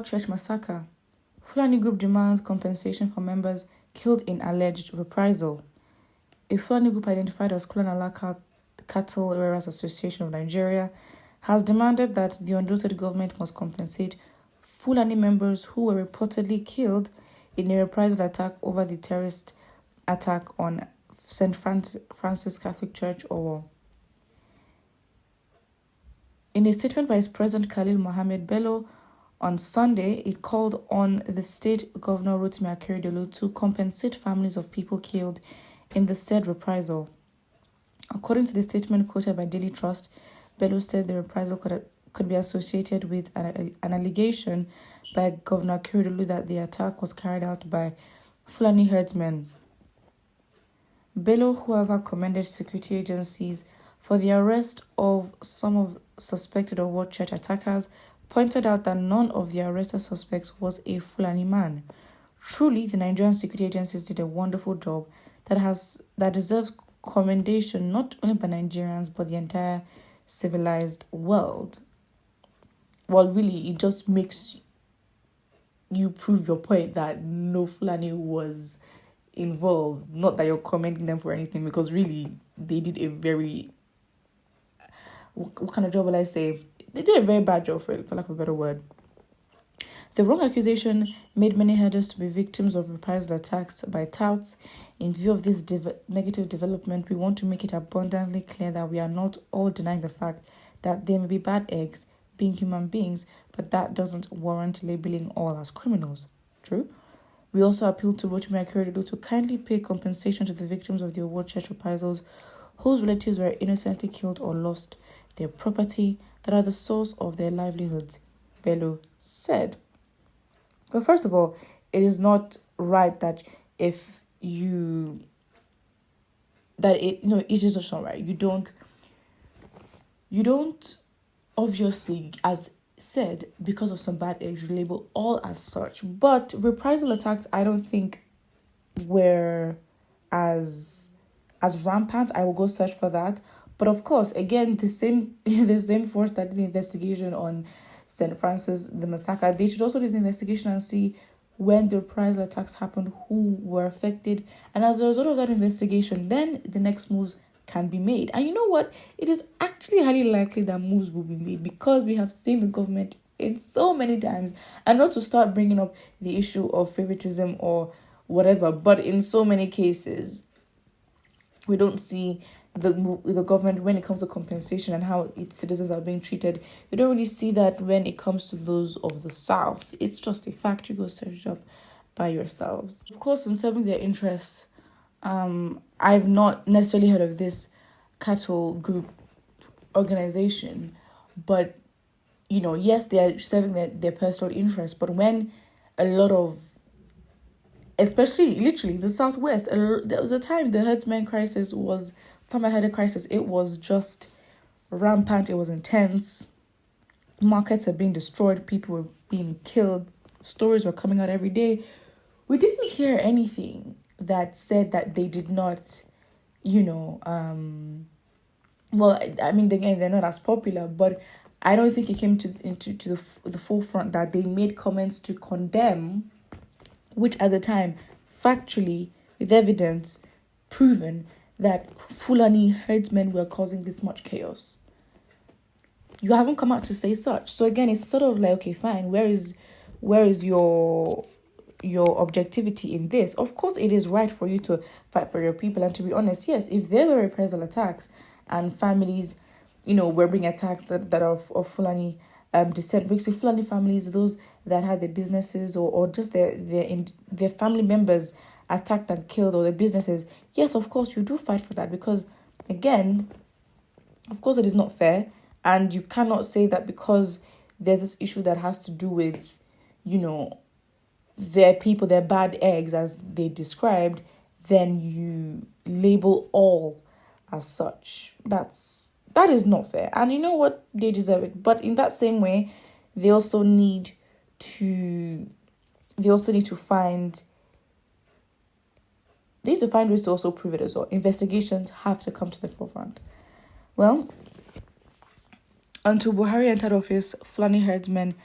Church massacre. Fulani group demands compensation for members killed in alleged reprisal. A Fulani group identified as Ķ′Łł Cattle Rearers Association of Nigeria has demanded that the Ondo state government must compensate Fulani members who were reportedly killed in a reprisal attack over the terrorist attack on St. Francis Catholic Church, Ķ′Łł. In a statement by His President Khalil Mohammed Bello on Sunday, it called on the state governor Âťťâçk to compensate families of people killed in the said reprisal. According to the statement quoted by Daily Trust, Bello said the reprisal could be associated with an allegation by Governor Ķ′Łł that the attack was carried out by Fulani herdsmen. Bello, however, commended security agencies for the arrest of some of suspected Ōwò church attackers, pointed out that none of the arrested suspects was a Fulani man. Truly, the Nigerian security agencies did a wonderful job that deserves commendation not only by Nigerians but the entire civilized world. Well, really, it just makes you prove your point that no Fulani was involved. Not that you're commending them for anything, because really, they did a very... What kind of job will I say? They did a very bad job, for lack of a better word. The wrong accusation made many herders to be victims of reprisal attacks by touts. In view of this negative development, we want to make it abundantly clear that we are not all denying the fact that there may be bad eggs, being human beings, but that doesn't warrant labeling all as criminals. True? We also appeal to Rotimi Akeredolu to kindly pay compensation to the victims of the Ōwò church reprisals whose relatives were innocently killed or lost their property that are the source of their livelihoods, Bello said. But first of all, it is not right that it is just not right. You don't obviously, as said, because of some bad eggs, you label all as such. But reprisal attacks, I don't think were as rampant. I will go search for that. But of course, again, the same force that did the investigation on St. Francis, the massacre, they should also do the investigation and see when the reprisal attacks happened, who were affected. And as a result of that investigation, then the next moves can be made. And you know what? It is actually highly likely that moves will be made, because we have seen the government in so many times, and not to start bringing up the issue of favoritism or whatever, but in so many cases, we don't see the government when it comes to compensation and how its citizens are being treated. We don't really see that when it comes to those of the South. It's just a fact. You go search it up by yourselves. Of course, in serving their interests, I've not necessarily heard of this cattle group organization, but yes, they are serving their personal interests. But when a lot of, especially literally the Southwest, there was a time the herdsmen crisis was, farmer herder crisis, it was just rampant, it was intense. Markets are being destroyed, people were being killed, stories were coming out every day. We didn't hear anything that said that they did not, well, I mean, again, they're not as popular, but I don't think it came to the forefront that they made comments to condemn, which at the time, factually, with evidence, proven that Fulani herdsmen were causing this much chaos. You haven't come out to say such. So again, it's sort of like, okay, fine, where is your objectivity in this? Of course, it is right for you to fight for your people. And to be honest, yes, if there were reprisal attacks and families, were being attacked that are of Fulani descent, basically Fulani families, those that had their businesses or just their family members attacked and killed, or their businesses, yes, of course, you do fight for that, because, again, of course, it is not fair, and you cannot say that because there's this issue that has to do with, their people, their bad eggs, as they described, then you label all as such. That is not fair, and you know what? They deserve it. But in that same way, they also need to find ways to also prove it as well. Investigations have to come to the forefront. Well, until Buhari entered office, Fulani herdsmen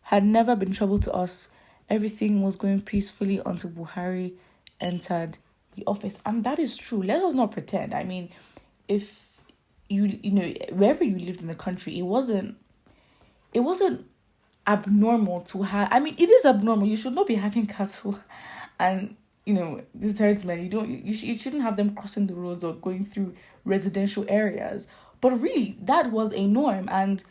had never been trouble to us. Everything was going peacefully until Buhari entered the office. And that is true. Let us not pretend. I mean, if you know, wherever you lived in the country, it wasn't abnormal to have. I mean, it is abnormal. You should not be having cattle and, you know, these herdsmen. You shouldn't have them crossing the roads or going through residential areas. But really, that was a norm, and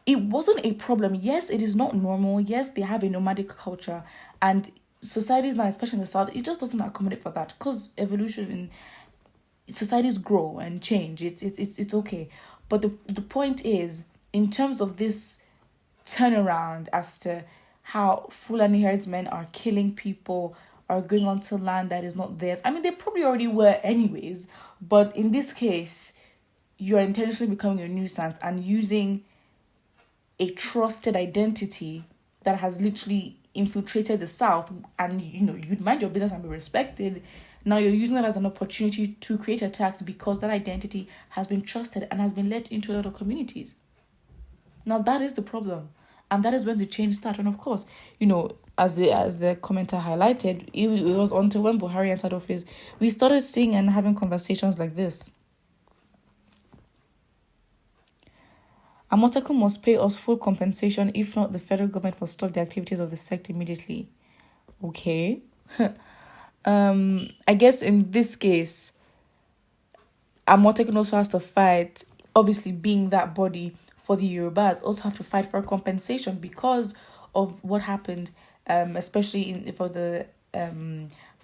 it wasn't a problem. Yes, it is not normal. Yes, they have a nomadic culture, and societies now, especially in the South, it just doesn't accommodate for that, because evolution in societies grow and change. It's okay. But the point is, in terms of this turnaround as to how Fulani herdsmen are killing people, are going onto land that is not theirs. I mean, they probably already were anyways, but in this case, you are intentionally becoming a nuisance and using a trusted identity that has literally infiltrated the South, and you know, you'd mind your business and be respected. Now you're using that as an opportunity to create attacks because that identity has been trusted and has been let into a lot of communities. Now that is the problem. And that is when the change started. And of course, you know, as the commenter highlighted, it was until when Buhari entered office, we started seeing and having conversations like this. Amotekun must pay us full compensation. If not, the federal government will stop the activities of the sect immediately. Okay. I guess in this case, Amotekun also has to fight, obviously being that body for the Yorubas, also have to fight for compensation because of what happened, especially for the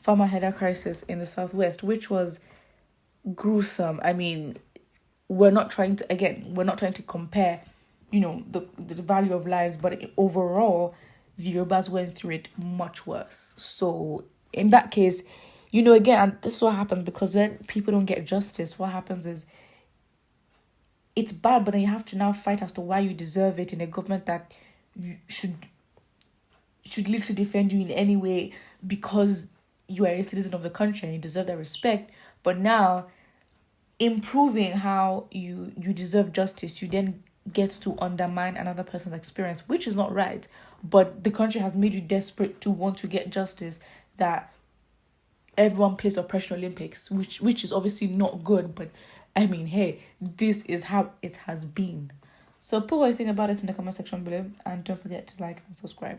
farmer header crisis in the Southwest, which was gruesome. I mean, we're not trying to compare, you know, the value of lives, but overall, the Yorubas went through it much worse. So in that case, you know, again, this is what happens, because when people don't get justice, what happens is it's bad, but then you have to now fight as to why you deserve it in a government that you should literally defend you in any way because you are a citizen of the country and you deserve that respect. But now, improving how you deserve justice, you then get to undermine another person's experience, which is not right. But the country has made you desperate to want to get justice, that everyone plays Oppression Olympics, which is obviously not good, but I mean, hey, this is how it has been. So put what you think about it in the comment section below, and don't forget to like and subscribe.